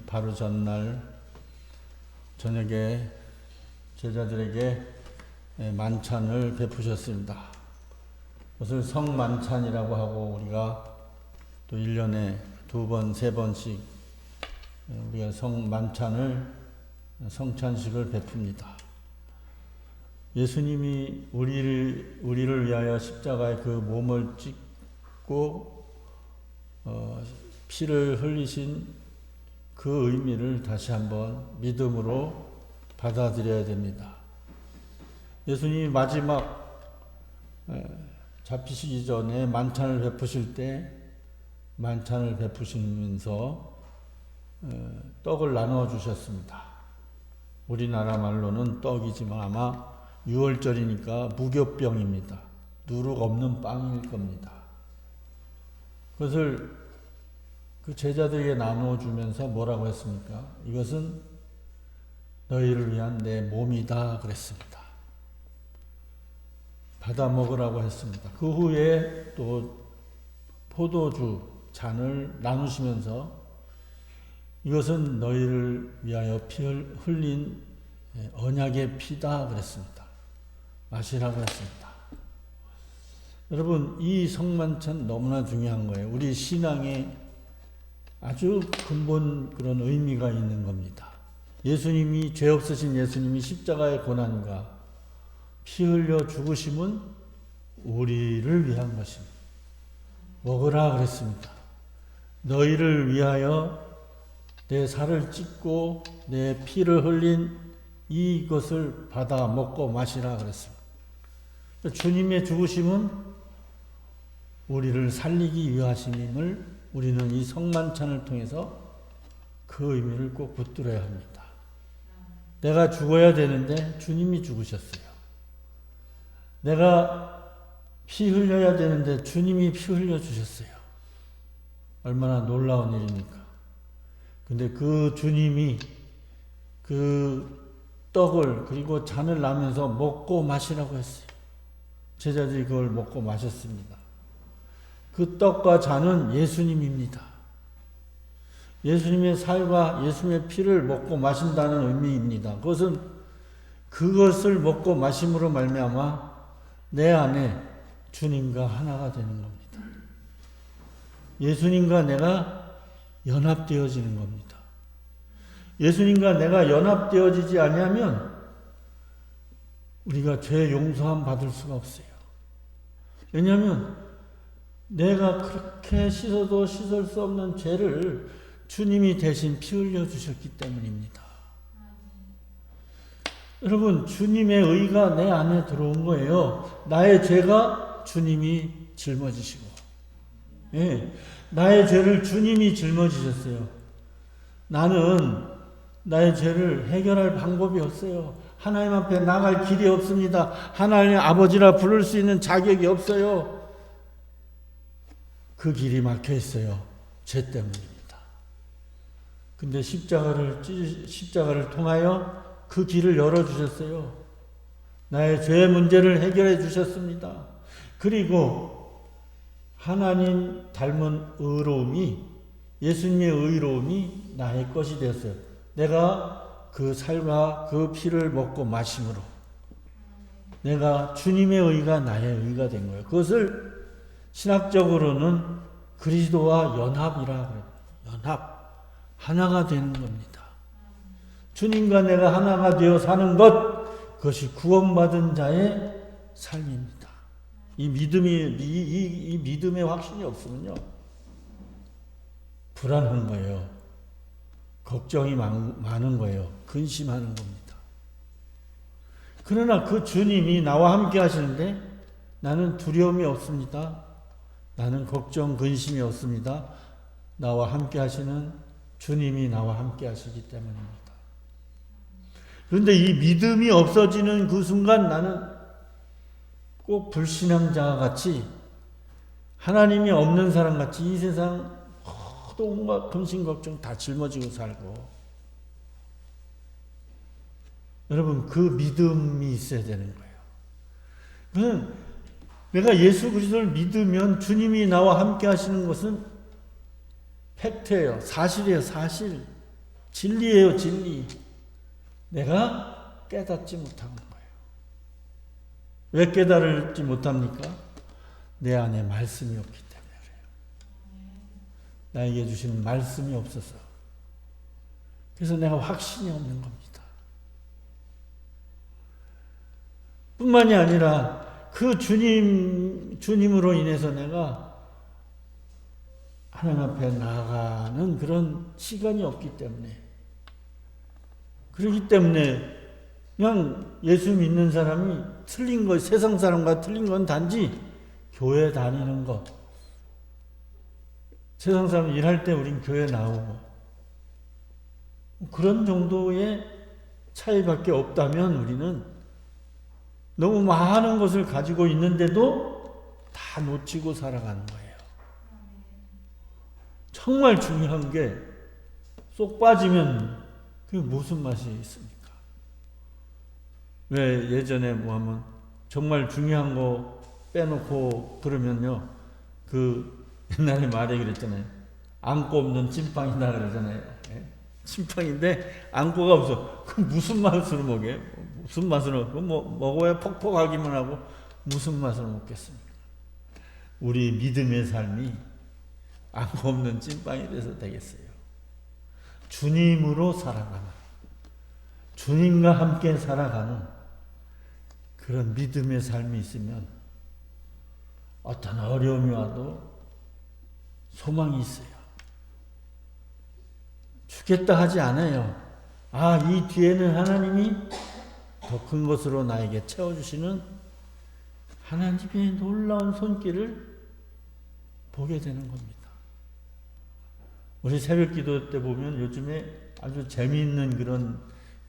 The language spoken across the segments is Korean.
바로 전날 저녁에 제자들에게 만찬을 베푸셨습니다. 그것을 성만찬이라고 하고 우리가 또 1년에 2번, 3번씩 우리가 성찬식을 베풉니다. 예수님이 우리를 위하여 십자가에 그 몸을 찢고 피를 흘리신 그 의미를 다시 한번 믿음으로 받아들여야 됩니다. 예수님이 마지막 잡히시기 전에 만찬을 베푸실 때 만찬을 베푸시면서 떡을 나누어 주셨습니다. 우리나라 말로는 떡이지만 아마 유월절이니까 무교병입니다. 누룩 없는 빵일 겁니다. 그것을 그 제자들에게 나누어 주면서 뭐라고 했습니까? 이것은 너희를 위한 내 몸이다 그랬습니다. 받아 먹으라고 했습니다. 그 후에 또 포도주 잔을 나누시면서 이것은 너희를 위하여 피 흘린 언약의 피다 그랬습니다. 마시라고 했습니다. 여러분, 이 성만찬 너무나 중요한 거예요. 우리 신앙에 아주 근본 그런 의미가 있는 겁니다. 예수님이, 죄 없으신 예수님이 십자가의 고난과 피 흘려 죽으심은 우리를 위한 것입니다. 먹으라 그랬습니다. 너희를 위하여 내 살을 찢고 내 피를 흘린 이것을 받아 먹고 마시라 그랬습니다. 주님의 죽으심은 우리를 살리기 위하심임을 우리는 이 성만찬을 통해서 그 의미를 꼭 붙들어야 합니다. 내가 죽어야 되는데 주님이 죽으셨어요. 내가 피 흘려야 되는데 주님이 피 흘려 주셨어요. 얼마나 놀라운 일입니까? 근데 그 주님이 그 떡을 그리고 잔을 나면서 먹고 마시라고 했어요. 제자들이 그걸 먹고 마셨습니다. 그 떡과 잔은 예수님입니다. 예수님의 살과 예수님의 피를 먹고 마신다는 의미입니다. 그것을 먹고 마심으로 말미암아 내 안에 주님과 하나가 되는 겁니다. 예수님과 내가 연합되어지는 겁니다. 예수님과 내가 연합되어지지 않으면 우리가 죄 용서함 받을 수가 없어요. 왜냐하면 내가 그렇게 씻어도 씻을 수 없는 죄를 주님이 대신 피 흘려 주셨기 때문입니다. 여러분, 주님의 의가 내 안에 들어온 거예요. 나의 죄가 주님이 짊어지시고, 나의 죄를 주님이 짊어지셨어요. 나는 나의 죄를 해결할 방법이 없어요. 하나님 앞에 나갈 길이 없습니다. 하나님 아버지라 부를 수 있는 자격이 없어요. 그 길이 막혀 있어요. 죄 때문입니다. 근데 십자가를 통하여 그 길을 열어주셨어요. 나의 죄 문제를 해결해 주셨습니다. 그리고 하나님 닮은 의로움이, 예수님의 의로움이 나의 것이 되었어요. 내가 그 살과 그 피를 먹고 마심으로 내가 주님의 의가 나의 의가 된 거예요. 그것을 신학적으로는 그리스도와 연합이라 그래요. 연합. 하나가 되는 겁니다. 주님과 내가 하나가 되어 사는 것, 그것이 구원받은 자의 삶입니다. 이 믿음의 확신이 없으면요, 불안한 거예요. 걱정이 많은 거예요. 근심하는 겁니다. 그러나 그 주님이 나와 함께 하시는데 나는 두려움이 없습니다. 나는 걱정, 근심이 없습니다. 나와 함께 하시는 주님이 나와 함께 하시기 때문입니다. 그런데 이 믿음이 없어지는 그 순간 나는 꼭 불신앙자 같이, 하나님이 없는 사람 같이 이 세상 모든 온갖 근심 걱정 다 짊어지고 살고, 여러분, 그 믿음이 있어야 되는 거예요. 내가 예수 그리스도를 믿으면 주님이 나와 함께 하시는 것은 팩트예요. 사실이에요. 사실. 진리예요, 진리. 내가 깨닫지 못한 거예요. 왜 깨달지 못합니까? 내 안에 말씀이 없기 때문에 그래요. 나에게 주신 말씀이 없어서. 그래서 내가 확신이 없는 겁니다. 뿐만이 아니라 그 주님으로 인해서 내가 하나님 앞에 나아가는 그런 시간이 없기 때문에, 그렇기 때문에 그냥 예수 믿는 사람이 틀린 것, 세상 사람과 틀린 건 단지 교회 다니는 것. 세상 사람 일할 때 우린 교회 나오고 그런 정도의 차이밖에 없다면 우리는 너무 많은 것을 가지고 있는데도 다 놓치고 살아가는 거예요. 정말 중요한 게 쏙 빠지면 그게 무슨 맛이 있습니까? 왜 예전에 뭐 하면 정말 중요한 거 빼놓고 그러면요, 그 옛날에 말에 그랬잖아요. 안고 없는 찐빵이다 그러잖아요. 찐빵인데 안고가 없어. 그 무슨 맛으로 먹게? 무슨 맛으로? 뭐 먹어야 퍽퍽하기만 하고 무슨 맛으로 먹겠습니까? 우리 믿음의 삶이 안고 없는 찐빵이 돼서 되겠어요. 주님으로 살아가는, 주님과 함께 살아가는 그런 믿음의 삶이 있으면 어떤 어려움이 와도 소망이 있어요. 죽겠다 하지 않아요. 아, 이 뒤에는 하나님이 더 큰 것으로 나에게 채워주시는 하나님의 놀라운 손길을 보게 되는 겁니다. 우리 새벽기도 때 보면 요즘에 아주 재미있는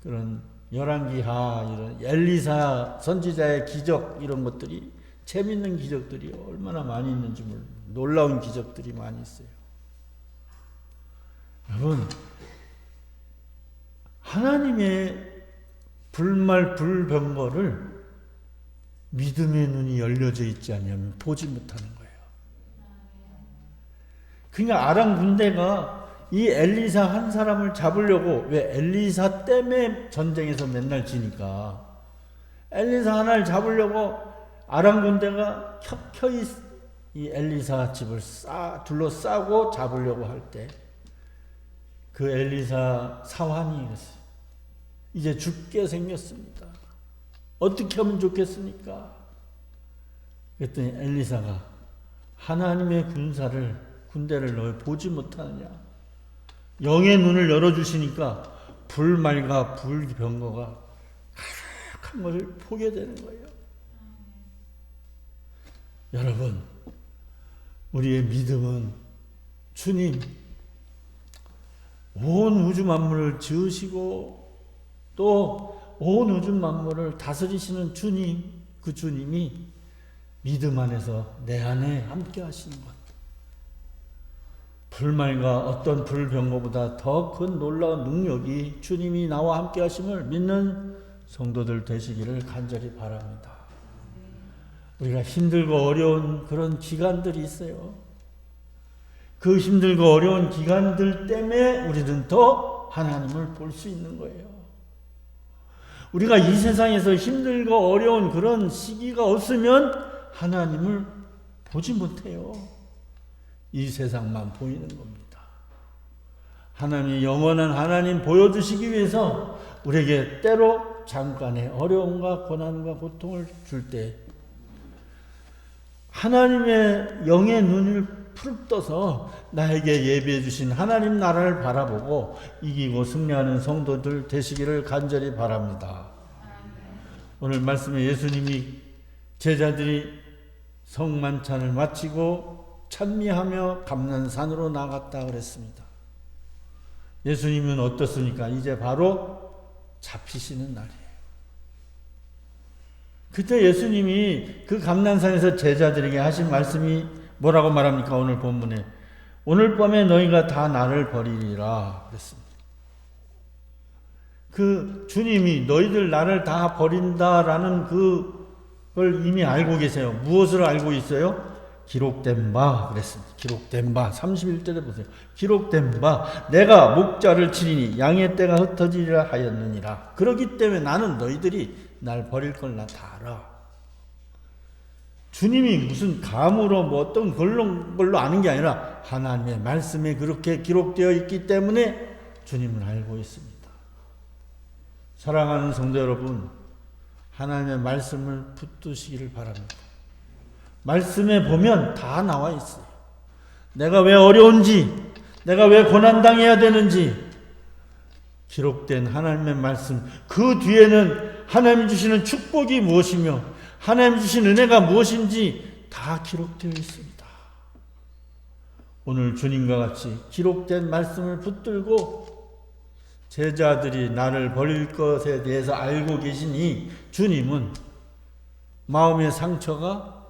그런 열왕기하, 이런 엘리사 선지자의 기적, 이런 것들이, 재미있는 기적들이 얼마나 많이 있는지 몰라요. 놀라운 기적들이 많이 있어요. 여러분, 하나님의 불말 불병거를 믿음의 눈이 열려져 있지 않으면 보지 못하는 거예요. 그러니까 아람 군대가 이 엘리사 한 사람을 잡으려고, 왜 엘리사 때문에 전쟁에서 맨날 지니까 엘리사 하나를 잡으려고 아람 군대가 켜켜이 이 엘리사 집을 둘러싸고 잡으려고 할 때 그 엘리사 사환이 이랬어요. 이제 죽게 생겼습니다. 어떻게 하면 좋겠습니까? 그랬더니 엘리사가 하나님의 군대를 너 보지 못하느냐? 영의 눈을 열어주시니까 불말과 불병거가 가득한 것을 보게 되는 거예요. 여러분, 우리의 믿음은 주님, 온 우주 만물을 지으시고 또 온 우주 만물을 다스리시는 주님, 그 주님이 믿음 안에서 내 안에 함께 하시는 것. 불말과 어떤 불병거보다 더 큰 놀라운 능력이 주님이 나와 함께 하심을 믿는 성도들 되시기를 간절히 바랍니다. 우리가 힘들고 어려운 그런 기간들이 있어요. 그 힘들고 어려운 기간들 때문에 우리는 더 하나님을 볼 수 있는 거예요. 우리가 이 세상에서 힘들고 어려운 그런 시기가 없으면 하나님을 보지 못해요. 이 세상만 보이는 겁니다. 하나님이 영원한 하나님 보여주시기 위해서 우리에게 때로 잠깐의 어려움과 고난과 고통을 줄 때 하나님의 영의 눈을 푸르 떠서 나에게 예비해 주신 하나님 나라를 바라보고 이기고 승리하는 성도들 되시기를 간절히 바랍니다. 오늘 말씀에 예수님이 제자들이 성만찬을 마치고 찬미하며 감난산으로 나갔다 그랬습니다. 예수님은 어떻습니까? 이제 바로 잡히시는 날이에요. 그때 예수님이 그 감난산에서 제자들에게 하신 말씀이 뭐라고 말합니까? 오늘 본문에 오늘 밤에 너희가 다 나를 버리리라 그랬습니다. 그 주님이 너희들 나를 다 버린다라는 그걸 이미 알고 계세요. 무엇을 알고 있어요? 기록된 바 그랬습니다. 기록된 바 31절에 보세요. 기록된 바 내가 목자를 치리니 양의 떼가 흩어지리라 하였느니라. 그렇기 때문에 나는 너희들이 날 버릴 걸 나 다 알아. 주님이 무슨 감으로 뭐 어떤 걸로 아는 게 아니라 하나님의 말씀에 그렇게 기록되어 있기 때문에 주님을 알고 있습니다. 사랑하는 성도 여러분, 하나님의 말씀을 붙드시기를 바랍니다. 말씀에 보면 다 나와 있어요. 내가 왜 어려운지, 내가 왜 고난당해야 되는지 기록된 하나님의 말씀, 그 뒤에는 하나님이 주시는 축복이 무엇이며 하나님 주신 은혜가 무엇인지 다 기록되어 있습니다. 오늘 주님과 같이 기록된 말씀을 붙들고 제자들이 나를 버릴 것에 대해서 알고 계시니 주님은 마음의 상처가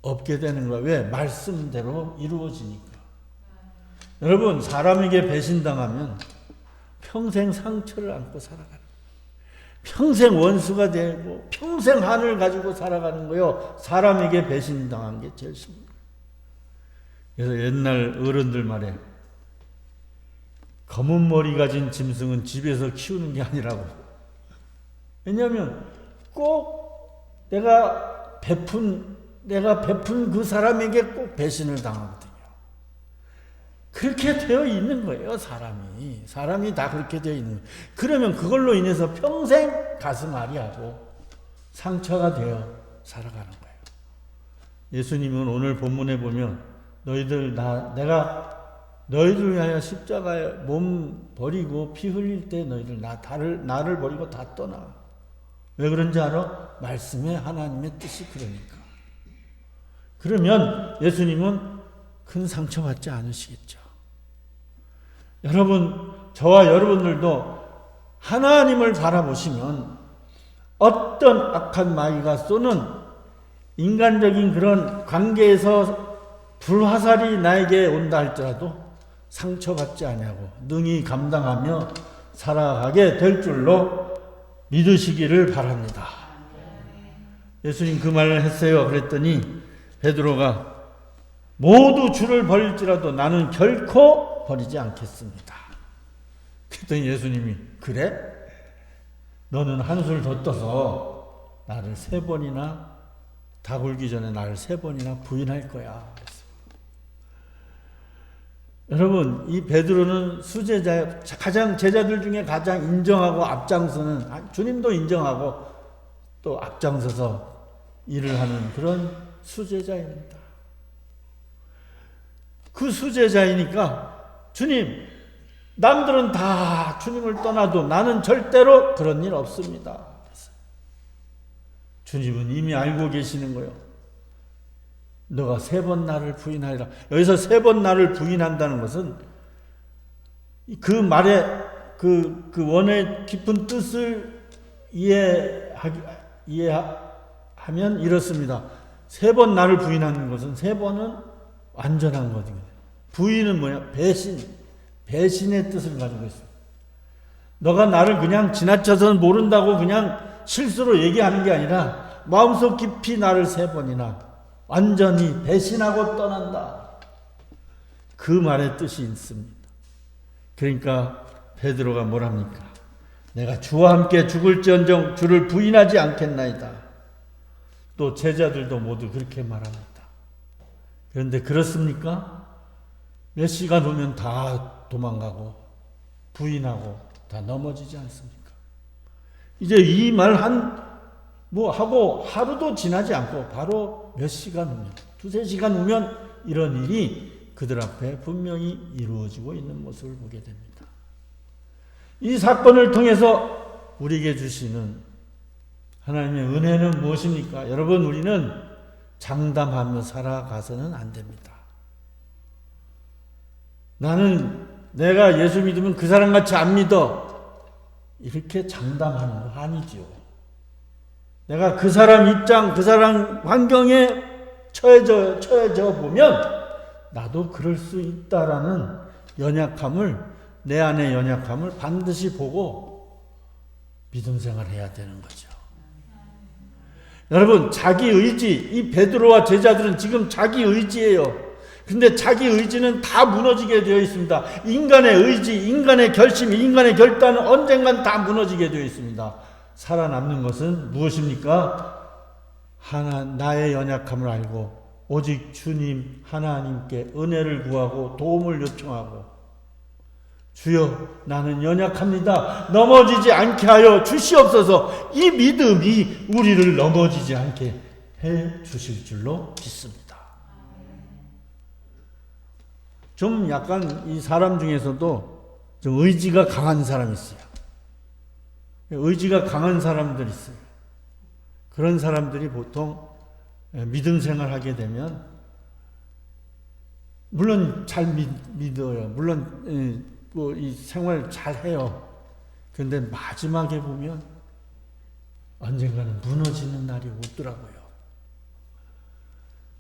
없게 되는 거야. 왜? 말씀대로 이루어지니까. 여러분, 사람에게 배신당하면 평생 상처를 안고 살아가는 거예요. 평생 원수가 되고 평생 한을 가지고 살아가는 거요. 사람에게 배신당한 게 제일 심해요. 그래서 옛날 어른들 말에 검은 머리 가진 짐승은 집에서 키우는 게 아니라고. 왜냐하면 꼭 내가 베푼 그 사람에게 꼭 배신을 당하거든요. 그렇게 되어 있는 거예요, 사람이 다 그렇게 되어 있는 거예요. 그러면 그걸로 인해서 평생 가슴 아리하고 상처가 되어 살아가는 거예요. 예수님은 오늘 본문에 보면 내가 너희들 위하여 십자가에 몸 버리고 피 흘릴 때 너희들 나를 버리고 다 떠나. 왜 그런지 알아? 말씀에 하나님의 뜻이 그러니까. 그러면 예수님은 큰 상처 받지 않으시겠죠. 여러분, 저와 여러분들도 하나님을 바라보시면 어떤 악한 마귀가 쏘는 인간적인 그런 관계에서 불화살이 나에게 온다 할지라도 상처받지 아니하고 능히 감당하며 살아가게 될 줄로 믿으시기를 바랍니다. 예수님 그 말을 했어요. 그랬더니 베드로가 모두 주를 버릴지라도 나는 결코 버리지 않겠습니다. 그랬더니 예수님이 그래? 너는 한술 더 떠서 나를 3번이나 다 굴기 전에 나를 3번이나 부인할 거야. 여러분, 이 베드로는 수제자, 가장 제자들 중에 가장 인정하고 앞장서는, 주님도 인정하고 또 앞장서서 일을 하는 그런 수제자입니다. 그 수제자이니까 주님, 남들은 다 주님을 떠나도 나는 절대로 그런 일 없습니다. 주님은 이미 알고 계시는 거예요. 너가 3번 나를 부인하리라. 여기서 3번 나를 부인한다는 것은 그 말의 그 원의 깊은 뜻을 이해하면 이렇습니다. 3번 나를 부인하는 것은 3번은 완전한 거거든요. 부인은 뭐야? 배신의 뜻을 가지고 있어요. 너가 나를 그냥 지나쳐서 모른다고 그냥 실수로 얘기하는 게 아니라 마음속 깊이 나를 3번이나 완전히 배신하고 떠난다. 그 말의 뜻이 있습니다. 그러니까 베드로가 뭐랍니까? 내가 주와 함께 죽을지언정 주를 부인하지 않겠나이다. 또 제자들도 모두 그렇게 말합니다. 그런데 그렇습니까? 몇 시간 후면 다 도망가고 부인하고 다 넘어지지 않습니까? 이제 이 말 하고 하루도 지나지 않고 바로 몇 시간 후면, 2-3시간 후면 이런 일이 그들 앞에 분명히 이루어지고 있는 모습을 보게 됩니다. 이 사건을 통해서 우리에게 주시는 하나님의 은혜는 무엇입니까? 여러분, 우리는 장담하며 살아가서는 안 됩니다. 나는 내가 예수 믿으면 그 사람같이 안 믿어. 이렇게 장담하는 거 아니지요. 내가 그 사람 입장, 그 사람 환경에 처해져 보면 나도 그럴 수 있다라는 내 안의 연약함을 반드시 보고 믿음 생활해야 되는 거죠. 여러분, 자기 의지, 이 베드로와 제자들은 지금 자기 의지예요. 근데 자기 의지는 다 무너지게 되어 있습니다. 인간의 의지, 인간의 결심, 인간의 결단은 언젠간 다 무너지게 되어 있습니다. 살아남는 것은 무엇입니까? 나의 연약함을 알고 오직 주님 하나님께 은혜를 구하고 도움을 요청하고, 주여 나는 연약합니다. 넘어지지 않게 하여 주시옵소서. 이 믿음이 우리를 넘어지지 않게 해 주실 줄로 믿습니다. 좀 약간 이 사람 중에서도 좀 의지가 강한 사람이 있어요. 의지가 강한 사람들이 있어요. 그런 사람들이 보통 믿음 생활하게 되면 물론 잘 믿어요. 물론 이 생활 잘 해요. 그런데 마지막에 보면 언젠가는 무너지는 날이 오더라고요.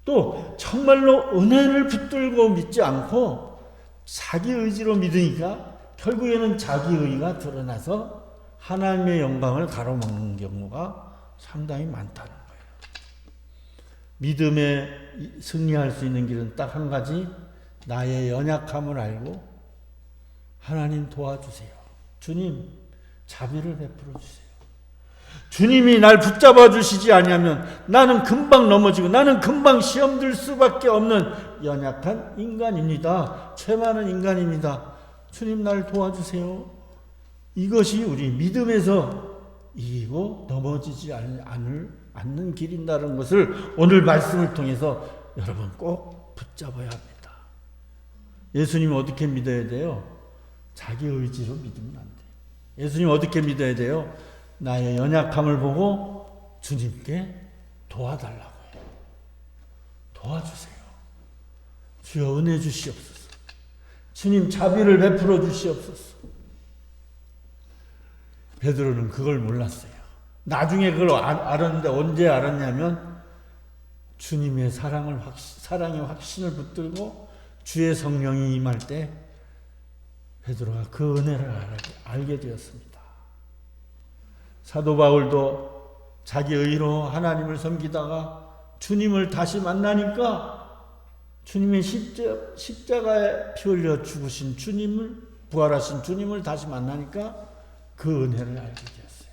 또 정말로 은혜를 붙들고 믿지 않고 자기 의지로 믿으니까 결국에는 자기 의가 드러나서 하나님의 영광을 가로막는 경우가 상당히 많다는 거예요. 믿음에 승리할 수 있는 길은 딱 한 가지, 나의 연약함을 알고 하나님 도와주세요. 주님 자비를 베풀어 주세요. 주님이 날 붙잡아 주시지 아니하면 나는 금방 넘어지고 나는 금방 시험 들 수밖에 없는 연약한 인간입니다. 죄 많은 인간입니다. 주님 날 도와주세요. 이것이 우리 믿음에서 이기고 넘어지지 않는 길인다는 것을 오늘 말씀을 통해서 여러분 꼭 붙잡아야 합니다. 예수님 어떻게 믿어야 돼요? 자기 의지로 믿으면 안 돼요. 예수님 어떻게 믿어야 돼요? 나의 연약함을 보고 주님께 도와달라고 해요. 도와주세요. 주여 은혜 주시옵소서. 주님 자비를 베풀어 주시옵소서. 베드로는 그걸 몰랐어요. 나중에 그걸 알았는데 언제 알았냐면 주님의 사랑의 확신을 붙들고 주의 성령이 임할 때 베드로가 그 은혜를 알게 되었습니다. 사도 바울도 자기 의로 하나님을 섬기다가 주님을 다시 만나니까 주님의 십자가에 피 흘려 죽으신 주님을, 부활하신 주님을 다시 만나니까 그 은혜를 알게 되었어요.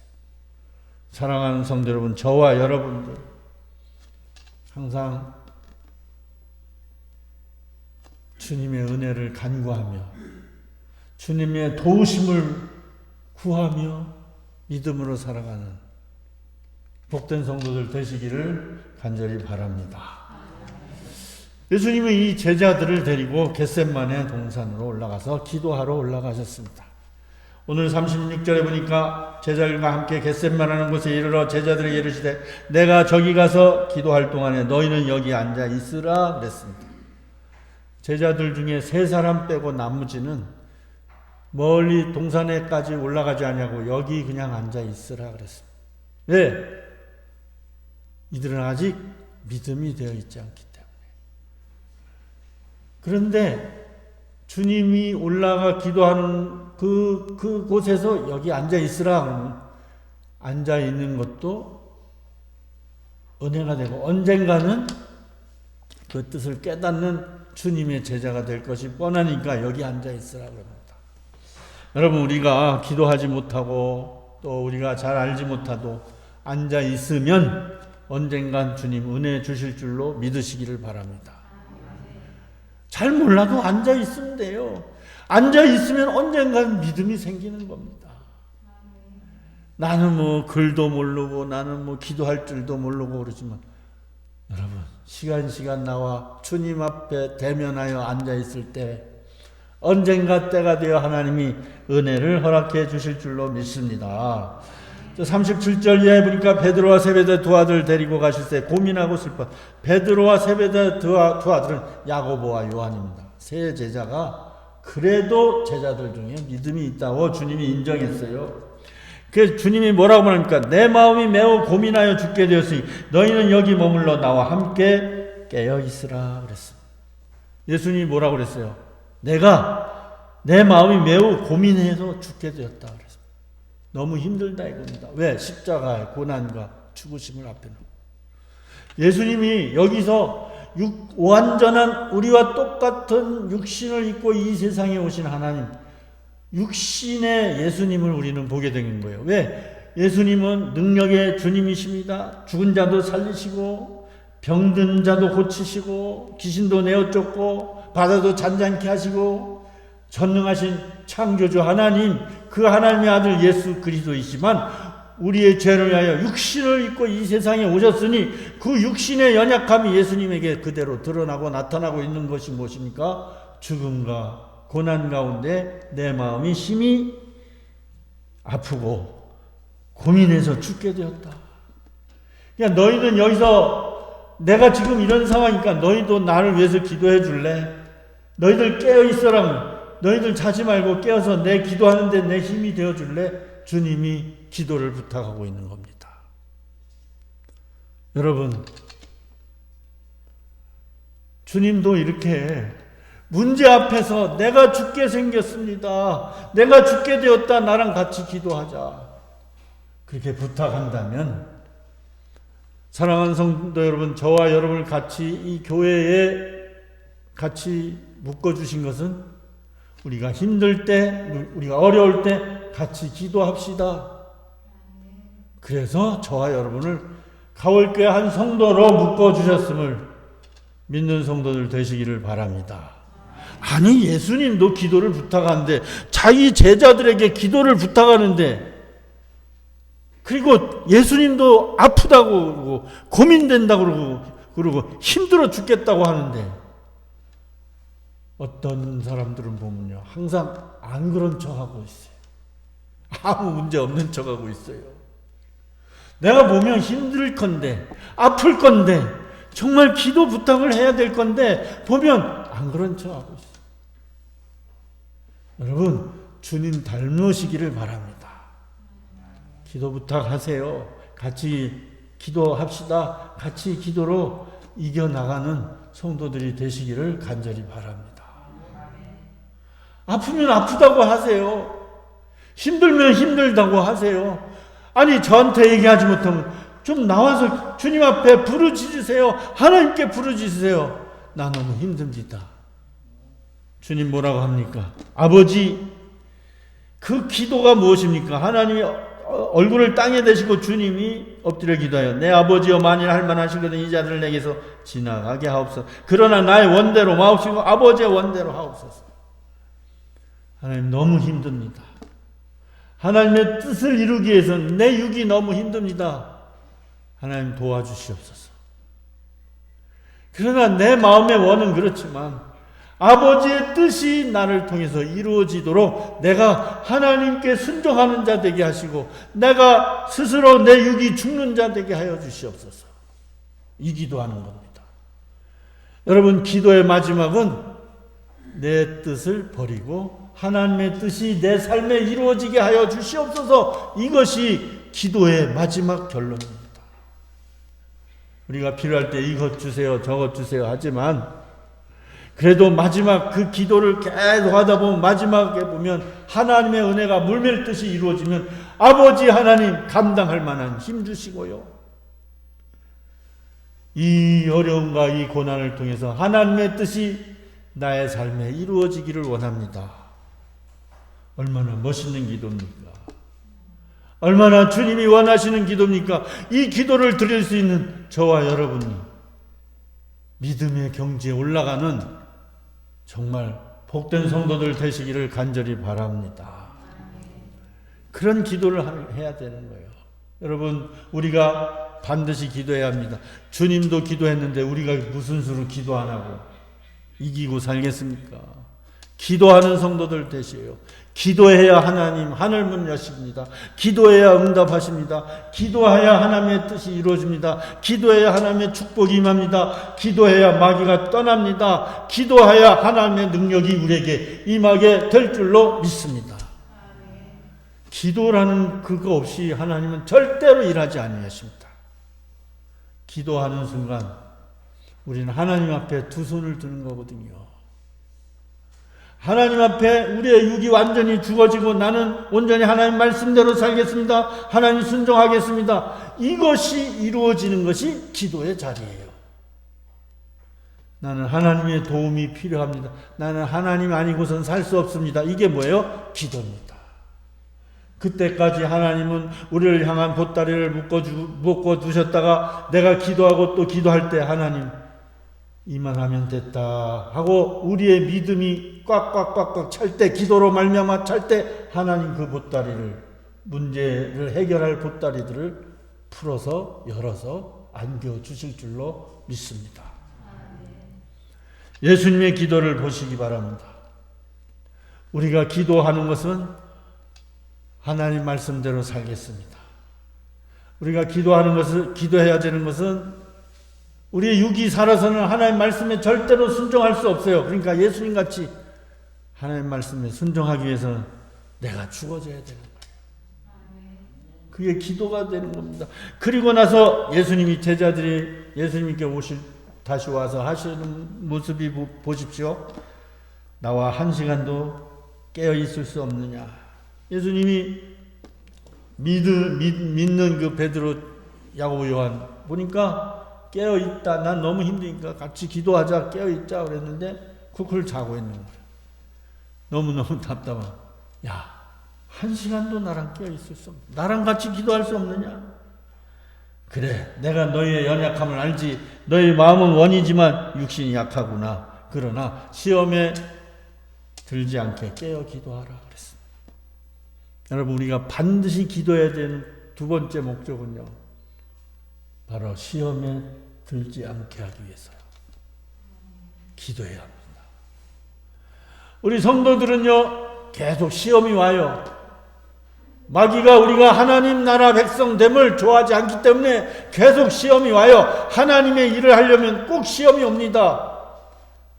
사랑하는 성도 여러분, 저와 여러분들 항상 주님의 은혜를 간구하며 주님의 도우심을 구하며 믿음으로 살아가는 복된 성도들 되시기를 간절히 바랍니다. 예수님은 이 제자들을 데리고 겟셋마네 동산으로 올라가서 기도하러 올라가셨습니다. 오늘 36절에 보니까 제자들과 함께 겟셋마라는 곳에 이르러 제자들에게 이르시되 내가 저기 가서 기도할 동안에 너희는 여기 앉아 있으라 그랬습니다. 제자들 중에 3사람 빼고 나머지는 멀리 동산에까지 올라가지 않냐고 여기 그냥 앉아 있으라 그랬습니다. 왜? 이들은 아직 믿음이 되어 있지 않기 때문에. 그런데 주님이 올라가 기도하는 그 곳에서 여기 앉아 있으라 그러면 앉아 있는 것도 은혜가 되고 언젠가는 그 뜻을 깨닫는 주님의 제자가 될 것이 뻔하니까 여기 앉아 있으라 그럽니다. 여러분, 우리가 기도하지 못하고 또 우리가 잘 알지 못하도 앉아 있으면 언젠간 주님 은혜 주실 줄로 믿으시기를 바랍니다. 잘 몰라도 앉아 있으면 돼요. 앉아 있으면 언젠간 믿음이 생기는 겁니다. 나는 글도 모르고 나는 기도할 줄도 모르고 그러지만 여러분, 시간 나와 주님 앞에 대면하여 앉아 있을 때 언젠가 때가 되어 하나님이 은혜를 허락해 주실 줄로 믿습니다. 37절 이하에 보니까 베드로와 세베대 두 아들 데리고 가실 때 고민하고 슬퍼. 베드로와 세베대 두 아들은 야고보와 요한입니다. 세 제자가 그래도 제자들 중에 믿음이 있다고 주님이 인정했어요. 그래서 주님이 뭐라고 말합니까? 내 마음이 매우 고민하여 죽게 되었으니 너희는 여기 머물러 나와 함께 깨어 있으라 그랬습니다. 예수님이 뭐라고 그랬어요? 내 마음이 매우 고민해서 죽게 되었다 그랬습니다. 너무 힘들다 이겁니다. 왜? 십자가의 고난과 죽으심을 앞에 놓고. 예수님이 여기서 완전한 우리와 똑같은 육신을 입고 이 세상에 오신 하나님, 육신의 예수님을 우리는 보게 된 거예요. 왜? 예수님은 능력의 주님이십니다. 죽은 자도 살리시고 병든 자도 고치시고 귀신도 내어쫓고 바다도 잔잔케 하시고 전능하신 창조주 하나님, 그 하나님의 아들 예수 그리스도이시만 우리의 죄를 위하여 육신을 입고 이 세상에 오셨으니 그 육신의 연약함이 예수님에게 그대로 드러나고 나타나고 있는 것이 무엇입니까? 죽음과 고난 가운데 내 마음이 심히 아프고 고민해서 죽게 되었다. 그러니까 너희는 여기서 내가 지금 이런 상황이니까 너희도 나를 위해서 기도해 줄래? 너희들 깨어 있어라. 너희들 자지 말고 깨어서 내 기도하는데 내 힘이 되어 줄래? 주님이 기도를 부탁하고 있는 겁니다. 여러분, 주님도 이렇게 문제 앞에서 내가 죽게 생겼습니다. 내가 죽게 되었다. 나랑 같이 기도하자. 그렇게 부탁한다면 사랑하는 성도 여러분, 저와 여러분을 같이 이 교회에 같이 묶어주신 것은 우리가 힘들 때, 우리가 어려울 때 같이 기도합시다. 그래서 저와 여러분을 가월교회 한 성도로 묶어주셨음을 믿는 성도들 되시기를 바랍니다. 아니, 예수님도 기도를 부탁하는데, 자기 제자들에게 기도를 부탁하는데, 그리고 예수님도 아프다고 그러고 고민된다고 그러고 힘들어 죽겠다고 하는데, 어떤 사람들은 보면요, 항상 안 그런 척하고 있어요. 아무 문제 없는 척하고 있어요. 내가 보면 힘들 건데, 아플 건데, 정말 기도 부탁을 해야 될 건데 보면 안 그런 척하고 있어요. 여러분, 주님 닮으시기를 바랍니다. 기도 부탁하세요. 같이 기도합시다. 같이 기도로 이겨나가는 성도들이 되시기를 간절히 바랍니다. 아프면 아프다고 하세요. 힘들면 힘들다고 하세요. 아니, 저한테 얘기하지 못하면 좀 나와서 주님 앞에 부르짖으세요. 하나님께 부르짖으세요. 나 너무 힘듭니다. 주님 뭐라고 합니까? 아버지, 그 기도가 무엇입니까? 하나님이 얼굴을 땅에 대시고 주님이 엎드려 기도하여 내 아버지여, 만일 할만하시거든 이 자들을 내게서 지나가게 하옵소서. 그러나 나의 원대로 마옵시고 아버지의 원대로 하옵소서. 하나님, 너무 힘듭니다. 하나님의 뜻을 이루기 위해서는 내 육이 너무 힘듭니다. 하나님 도와주시옵소서. 그러나 내 마음의 원은 그렇지만 아버지의 뜻이 나를 통해서 이루어지도록 내가 하나님께 순종하는 자 되게 하시고 내가 스스로 내 육이 죽는 자 되게 하여 주시옵소서. 이 기도하는 겁니다. 여러분, 기도의 마지막은 내 뜻을 버리고 하나님의 뜻이 내 삶에 이루어지게 하여 주시옵소서. 이것이 기도의 마지막 결론입니다. 우리가 필요할 때 이것 주세요, 저것 주세요 하지만 그래도 마지막 그 기도를 계속 하다 보면 마지막에 보면 하나님의 은혜가 물밀듯이 이루어지면 아버지 하나님 감당할 만한 힘 주시고요. 이 어려움과 이 고난을 통해서 하나님의 뜻이 나의 삶에 이루어지기를 원합니다. 얼마나 멋있는 기도입니까? 얼마나 주님이 원하시는 기도입니까? 이 기도를 드릴 수 있는 저와 여러분이 믿음의 경지에 올라가는 정말 복된 성도들 되시기를 간절히 바랍니다. 그런 기도를 해야 되는 거예요. 여러분, 우리가 반드시 기도해야 합니다. 주님도 기도했는데 우리가 무슨 수로 기도 안 하고 이기고 살겠습니까? 기도하는 성도들 되시요. 기도해야 하나님 하늘문 여십니다. 기도해야 응답하십니다. 기도해야 하나님의 뜻이 이루어집니다. 기도해야 하나님의 축복이 임합니다. 기도해야 마귀가 떠납니다. 기도해야 하나님의 능력이 우리에게 임하게 될 줄로 믿습니다. 기도라는 그거 없이 하나님은 절대로 일하지 아니하십니다. 기도하는 순간 우리는 하나님 앞에 두 손을 드는 거거든요. 하나님 앞에 우리의 육이 완전히 죽어지고 나는 온전히 하나님 말씀대로 살겠습니다. 하나님 순종하겠습니다. 이것이 이루어지는 것이 기도의 자리예요. 나는 하나님의 도움이 필요합니다. 나는 하나님 아니고선 살 수 없습니다. 이게 뭐예요? 기도입니다. 그때까지 하나님은 우리를 향한 보따리를 묶어 두셨다가 내가 기도하고 또 기도할 때 하나님 이만하면 됐다 하고 우리의 믿음이 꽉꽉꽉꽉 찰 때, 기도로 말미암아 찰 때 하나님 그 보따리를, 문제를 해결할 보따리들을 풀어서 열어서 안겨 주실 줄로 믿습니다. 예수님의 기도를 보시기 바랍니다. 우리가 기도하는 것은 하나님 말씀대로 살겠습니다. 우리가 기도해야 되는 것은 우리의 육이 살아서는 하나님 말씀에 절대로 순종할 수 없어요. 그러니까 예수님 같이 하나님 말씀에 순종하기 위해서는 내가 죽어져야 되는 거예요. 그게 기도가 되는 겁니다. 그리고 나서 예수님이 제자들이 예수님께 다시 와서 하시는 모습이 보십시오. 나와 한 시간도 깨어 있을 수 없느냐. 예수님이 믿는 그 베드로, 야고보, 요한 보니까 깨어 있다. 난 너무 힘드니까 같이 기도하자. 깨어 있자 그랬는데 쿨쿨 자고 있는 거예요. 너무너무 답답한. 야, 한 시간도 나랑 깨어 있을 수 없냐. 나랑 같이 기도할 수 없느냐. 그래, 내가 너희의 연약함을 알지. 너희 마음은 원이지만 육신이 약하구나. 그러나 시험에 들지 않게 깨어 기도하라 그랬습니다. 여러분, 우리가 반드시 기도해야 되는 두 번째 목적은요, 바로 시험에 들지 않게 하기 위해서요. 기도해야 합니다. 우리 성도들은요, 계속 시험이 와요. 마귀가 우리가 하나님 나라 백성됨을 좋아하지 않기 때문에 계속 시험이 와요. 하나님의 일을 하려면 꼭 시험이 옵니다.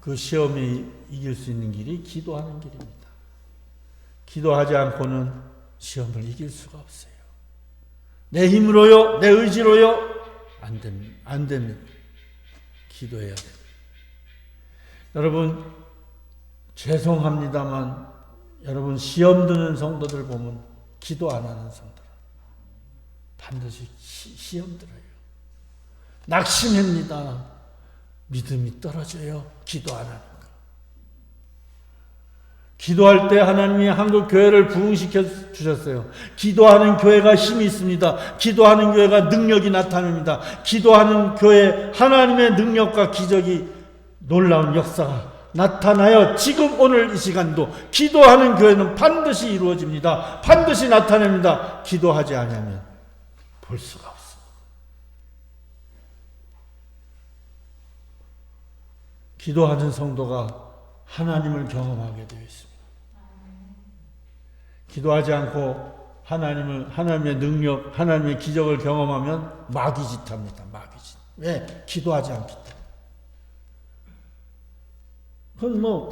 그 시험이 이길 수 있는 길이 기도하는 길입니다. 기도하지 않고는 시험을 이길 수가 없어요. 내 힘으로요, 내 의지로요, 안 됩니다. 안 됩니다. 기도해야 됩니다. 여러분, 죄송합니다만, 여러분 시험 드는 성도들 보면 기도 안 하는 성도들 반드시 시험 들어요. 낙심합니다. 믿음이 떨어져요. 기도 안 하는 거. 기도할 때 하나님이 한국 교회를 부흥시켜 주셨어요. 기도하는 교회가 힘이 있습니다. 기도하는 교회가 능력이 나타납니다. 기도하는 교회 하나님의 능력과 기적이, 놀라운 역사가 나타나요. 지금 오늘 이 시간도 기도하는 교회는 반드시 이루어집니다. 반드시 나타납니다. 기도하지 않으면 볼 수가 없습니다. 기도하는 성도가 하나님을 경험하게 되어 있습니다. 기도하지 않고 하나님의 능력, 하나님의 기적을 경험하면 마귀짓합니다. 마귀짓. 왜? 기도하지 않기 때문에. 그건 뭐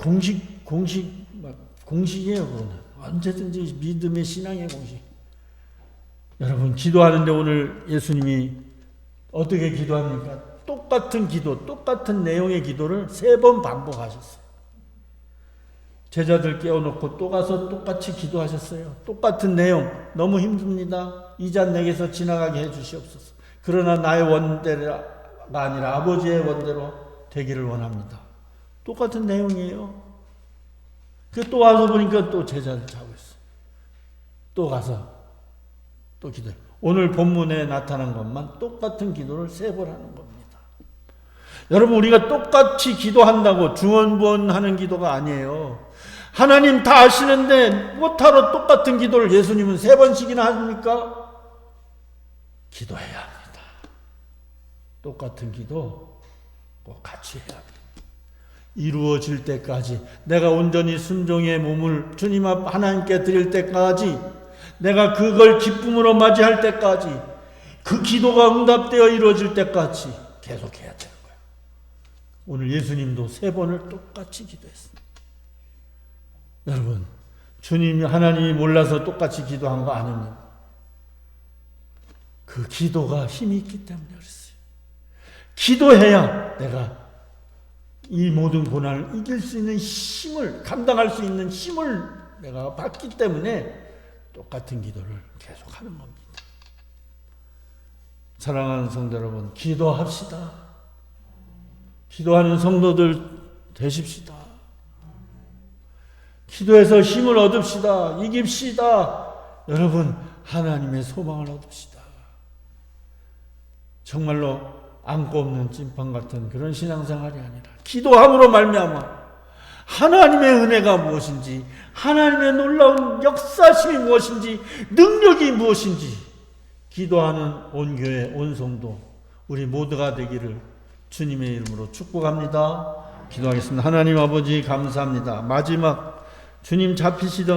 공식이에요. 그거는 언제든지 믿음의 신앙의 공식. 여러분, 기도하는데 오늘 예수님이 어떻게 기도합니까? 똑같은 기도, 똑같은 내용의 기도를 3번 반복하셨어요. 제자들 깨워놓고 또 가서 똑같이 기도하셨어요. 똑같은 내용. 너무 힘듭니다. 이 잔 내게서 지나가게 해주시옵소서. 그러나 나의 원대가 아니라 아버지의 원대로 되기를 원합니다. 똑같은 내용이에요. 또 와서 보니까 또 제자를 자고 있어요. 또 가서 또 기도해요. 오늘 본문에 나타난 것만 똑같은 기도를 3번 하는 겁니다. 여러분, 우리가 똑같이 기도한다고 중언부언하는 기도가 아니에요. 하나님 다 아시는데 못하러 똑같은 기도를 예수님은 3번씩이나 합니까? 기도해야 합니다. 똑같은 기도 꼭 같이 해야 합니다. 이루어질 때까지, 내가 온전히 순종의 몸을 주님 앞 하나님께 드릴 때까지, 내가 그걸 기쁨으로 맞이할 때까지, 그 기도가 응답되어 이루어질 때까지 계속해야 되는 거예요. 오늘 예수님도 3번을 똑같이 기도했습니다. 여러분, 주님이 하나님이 몰라서 똑같이 기도한 거 아닙니다. 그 기도가 힘이 있기 때문에 그랬어요. 기도해야 내가 이 모든 고난을 이길 수 있는 힘을, 감당할 수 있는 힘을 내가 받기 때문에 똑같은 기도를 계속하는 겁니다. 사랑하는 성도 여러분, 기도합시다. 기도하는 성도들 되십시다. 기도해서 힘을 얻읍시다. 이깁시다. 여러분, 하나님의 소망을 얻읍시다. 정말로 안고 없는 찐빵 같은 그런 신앙생활이 아니라 기도함으로 말미암아 하나님의 은혜가 무엇인지, 하나님의 놀라운 역사심이 무엇인지, 능력이 무엇인지 기도하는 온 교회, 온 성도 우리 모두가 되기를 주님의 이름으로 축복합니다. 기도하겠습니다. 하나님 아버지 감사합니다. 마지막 주님 잡히시던